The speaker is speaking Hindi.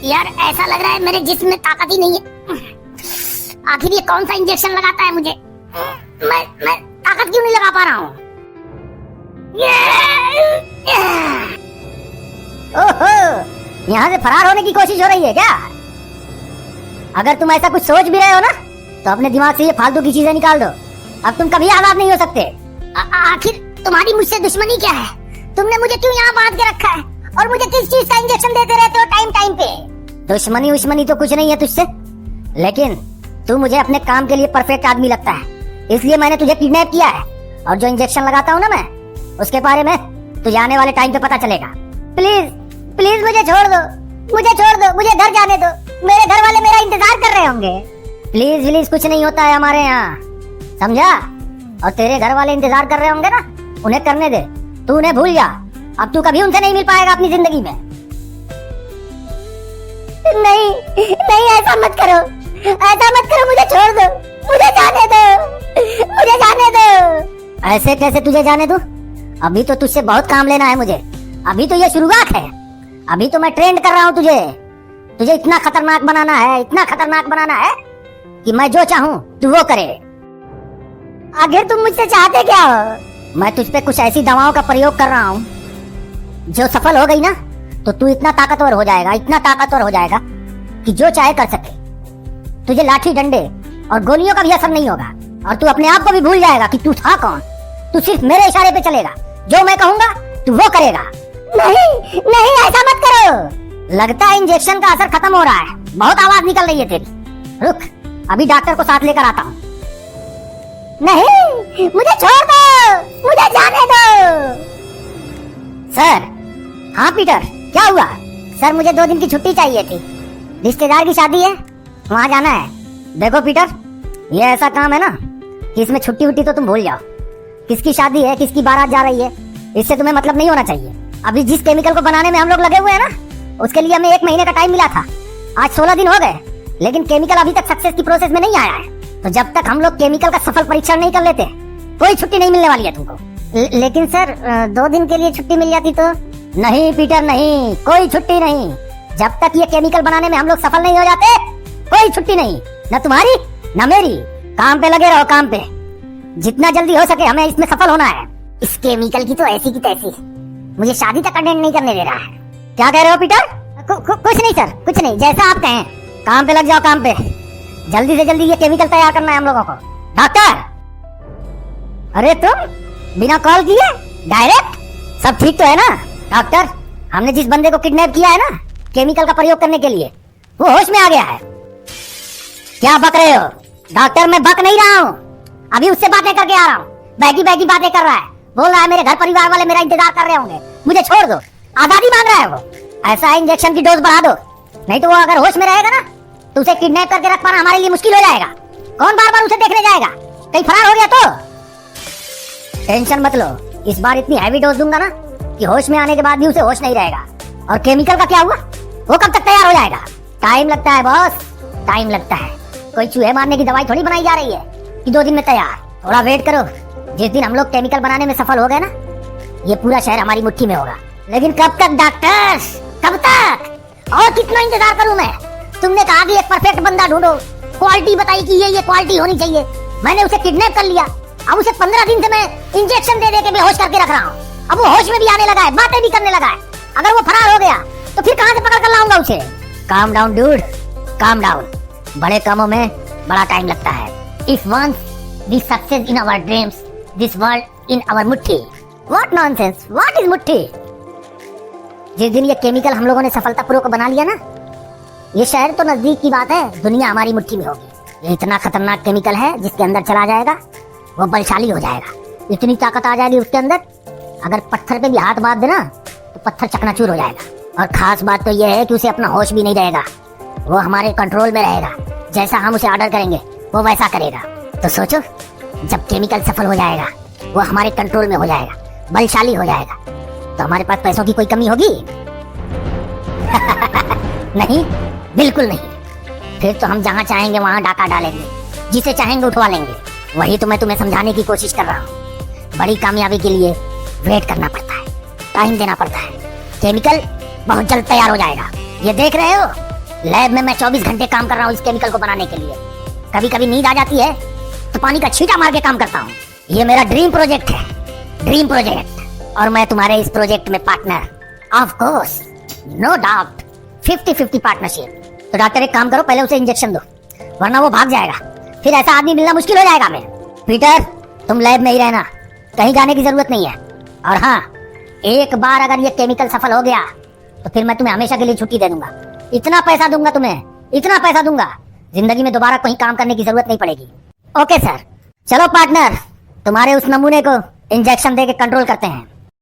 यार ऐसा लग रहा है मेरे जिस्म में ताकत ही नहीं है। आखिर ये कौन सा इंजेक्शन लगाता है मुझे? मैं ताकत क्यों नहीं लगा पा रहा हूँ? ओहो, यहाँ से फरार होने की कोशिश हो रही है क्या? अगर तुम ऐसा कुछ सोच भी रहे हो ना, तो अपने दिमाग से ये फालतू की चीजें निकाल दो। अब तुम कभी आजाद नहीं हो सकते। आखिर तुम्हारी मुझसे दुश्मनी क्या है? तुमने मुझे क्यों यहाँ बांध के रखा है और मुझे किस चीज का इंजेक्शन देते रहते हो टाइम टाइम पे? दुश्मनी तो कुछ नहीं है तुझसे, लेकिन तू मुझे अपने काम के लिए परफेक्ट आदमी लगता है, इसलिए मैंने तुझे किडनैप किया है। और जो इंजेक्शन लगाता हूँ ना मैं, उसके बारे में तुझे आने वाले टाइम पे पता चलेगा। प्लीज प्लीज मुझे छोड़ दो, मुझे घर जाने दो। मेरे घर वाले मेरा इंतजार कर रहे होंगे। प्लीज कुछ नहीं होता है हमारे यहाँ, समझा? और तेरे घर वाले इंतजार कर रहे होंगे ना, उन्हें करने दे। तू उन्हें भूल जा। अब तू कभी उनसे नहीं मिल पाएगा अपनी जिंदगी में। नहीं ऐसा मत करो, मुझे छोड़ दो, मुझे जाने दो। ऐसे कैसे तुझे जाने दूं? अभी तो तुझसे बहुत काम लेना है मुझे। अभी तो ये शुरुआत है। अभी तो मैं ट्रेंड कर रहा हूँ तुझे इतना खतरनाक बनाना है कि मैं जो चाहूँ तू वो करे। आखिर तुम मुझसे चाहते क्या हो? मैं तुझ पे कुछ ऐसी दवाओं का प्रयोग कर रहा हूँ जो सफल हो गई ना, तो तू इतना ताकतवर हो जाएगा कि जो चाहे कर सके। तुझे लाठी डंडे और गोलियों का भी असर नहीं होगा, और तू अपने आप को भी भूल जाएगा कि तू था कौन। तू सिर्फ मेरे इशारे पे चलेगा, जो मैं कहूँगा तू वो करेगा। नहीं ऐसा मत करो। लगता है इंजेक्शन का असर खत्म हो रहा है, बहुत आवाज निकल रही है तेरी। रुक, अभी डॉक्टर को साथ लेकर आता हूँ। नहीं, मुझे छोड़ दो, मुझे जाने दो। सर। हाँ पीटर, क्या हुआ? सर मुझे 2 दिन की छुट्टी चाहिए थी, रिश्तेदार की शादी है, वहाँ जाना है। देखो पीटर, ये ऐसा काम है ना कि इसमें छुट्टी वुट्टी तो तुम भूल जाओ। किसकी शादी है, किसकी बारात जा रही है, इससे तुम्हें मतलब नहीं होना चाहिए। अभी जिस केमिकल को बनाने में हम लोग लगे हुए हैं ना, उसके लिए हमें 1 महीने का टाइम मिला था। आज 16 दिन हो गए, लेकिन केमिकल अभी तक सक्सेस की प्रोसेस में नहीं आया है। तो जब तक हम लोग केमिकल का सफल परीक्षण नहीं कर लेते, कोई छुट्टी नहीं मिलने वाली है तुमको। लेकिन सर 2 दिन के लिए छुट्टी मिल जाती तो? नहीं पीटर, नहीं, कोई छुट्टी नहीं। जब तक ये केमिकल बनाने में हम लोग सफल नहीं हो जाते, कोई छुट्टी नहीं, न तुम्हारी न मेरी। काम पे लगे रहो, काम पे। जितना जल्दी हो सके हमें इसमें सफल होना है। इस केमिकल की तो ऐसी की तैसी मुझे शादी तक अटेंड नहीं करने दे रहा है। क्या कह रहे हो पीटर? कुछ नहीं सर, कुछ नहीं, जैसा आप कहें। काम पे लग जाओ, काम पे। जल्दी से जल्दी ये केमिकल तैयार करना है हम लोगों को। डॉक्टर! अरे तुम बिना कॉल किए डायरेक्ट? सब ठीक तो है ना? डॉक्टर, हमने जिस बंदे को किडनैप किया है ना केमिकल का प्रयोग करने के लिए, वो होश में आ गया है। क्या बक रहे हो? डॉक्टर मैं बक नहीं रहा हूँ, अभी उससे बातें करके आ रहा हूँ। बैगी बातें कर रहा है, बोल रहा है मेरे घर परिवार वाले मेरा इंतजार कर रहे होंगे, मुझे छोड़ दो। आजादी मांग रहा है वो। ऐसा इंजेक्शन की डोज बढ़ा दो, नहीं तो वो अगर होश में रहेगा ना तो उसे किडनैप करके रख पाना हमारे लिए मुश्किल हो जाएगा। कौन बार बार उसे देखने जाएगा? कहीं फरार हो गया तो? टेंशन मत लो, इस बार इतनी हैवी डोज दूंगा ना कि होश में आने के बाद भी उसे होश नहीं रहेगा। और केमिकल का क्या हुआ? वो कब तक तैयार हो जाएगा? टाइम लगता है बॉस, टाइम लगता है। कोई चूहे मारने की दवाई थोड़ी बनाई जा रही है कि 2 दिन में तैयार। थोड़ा वेट करो, जिस दिन हम लोग केमिकल बनाने में सफल हो गए ना, ये पूरा शहर हमारी मुट्ठी में होगा। लेकिन कब तक डॉक्टर, कब तक? और कितना इंतजार करूं मैं? तुमने कहा कि एक परफेक्ट बंदा ढूंढो, क्वालिटी बताई कि ये क्वालिटी होनी चाहिए। मैंने उसे किडनैप कर लिया, अब उसे 15 दिन से मैं इंजेक्शन दे के बेहोश करके रख रहा हूँ। अब वो होश में भी आने लगा है, बातें भी करने लगा है। अगर वो फरार हो गया तो फिर कहाँ से पकड़ कर लाऊंगा उसे? Calm down dude, calm down. बड़े कामों में बड़ा टाइम लगता है। If once we success in our dreams, this world in our मुट्ठी। व्हाट नॉनसेंस, व्हाट इज मुट्ठी? जिस दिन ये केमिकल हम लोगों ने सफलतापूर्वक बना लिया ना, ये शहर तो नजदीक की बात है, दुनिया हमारी मुट्ठी में होगी। ये इतना खतरनाक केमिकल है, जिसके अंदर चला जाएगा वो बलशाली हो जाएगा। इतनी ताकत आ जाएगी उसके अंदर, अगर पत्थर पे भी हाथ बांध देना तो पत्थर चकनाचूर हो जाएगा। और खास बात तो ये है कि उसे अपना होश भी नहीं रहेगा, वो हमारे कंट्रोल में रहेगा। जैसा हम उसे ऑर्डर करेंगे वो वैसा करेगा। तो सोचो, जब केमिकल सफल हो जाएगा, वो हमारे कंट्रोल में हो जाएगा, बलशाली हो जाएगा, तो हमारे पास पैसों की कोई कमी होगी? नहीं, बिल्कुल नहीं। फिर तो हम जहाँ चाहेंगे वहाँ डाका डालेंगे, जिसे चाहेंगे उठवा लेंगे। वही तो मैं तुम्हें समझाने की कोशिश कर रहा हूँ। बड़ी कामयाबी के लिए वेट करना पड़ता है, टाइम देना पड़ता है। केमिकल बहुत जल्द तैयार हो जाएगा। ये देख रहे हो, लैब में मैं 24 घंटे काम कर रहा हूँ इस केमिकल को बनाने के लिए। कभी कभी नींद आ जाती है तो पानी का छींटा मार के काम करता हूँ। ये मेरा ड्रीम प्रोजेक्ट है, ड्रीम प्रोजेक्ट, और मैं तुम्हारे इस प्रोजेक्ट में partner. Of course, no doubt, 50-50 partnership. तो डॉक्टर एक काम करो, पहले उसे इंजेक्शन दो, वरना वो भाग जाएगा। फिर ऐसा आदमी मिलना मुश्किल हो जाएगा हमें। पीटर, तुम लैब में ही रहना, कहीं जाने की जरूरत नहीं है। और हाँ, एक बार अगर ये केमिकल सफल हो गया तो फिर मैं तुम्हें हमेशा के लिए छुट्टी दे दूंगा। इतना पैसा दूंगा तुम्हें, इतना पैसा दूंगा, जिंदगी में दोबारा कहीं काम करने की जरूरत नहीं पड़ेगी। Okay sir. चलो पार्टनर, तुम्हारे उस नमूने को इंजेक्शन दे के कंट्रोल करते हैं।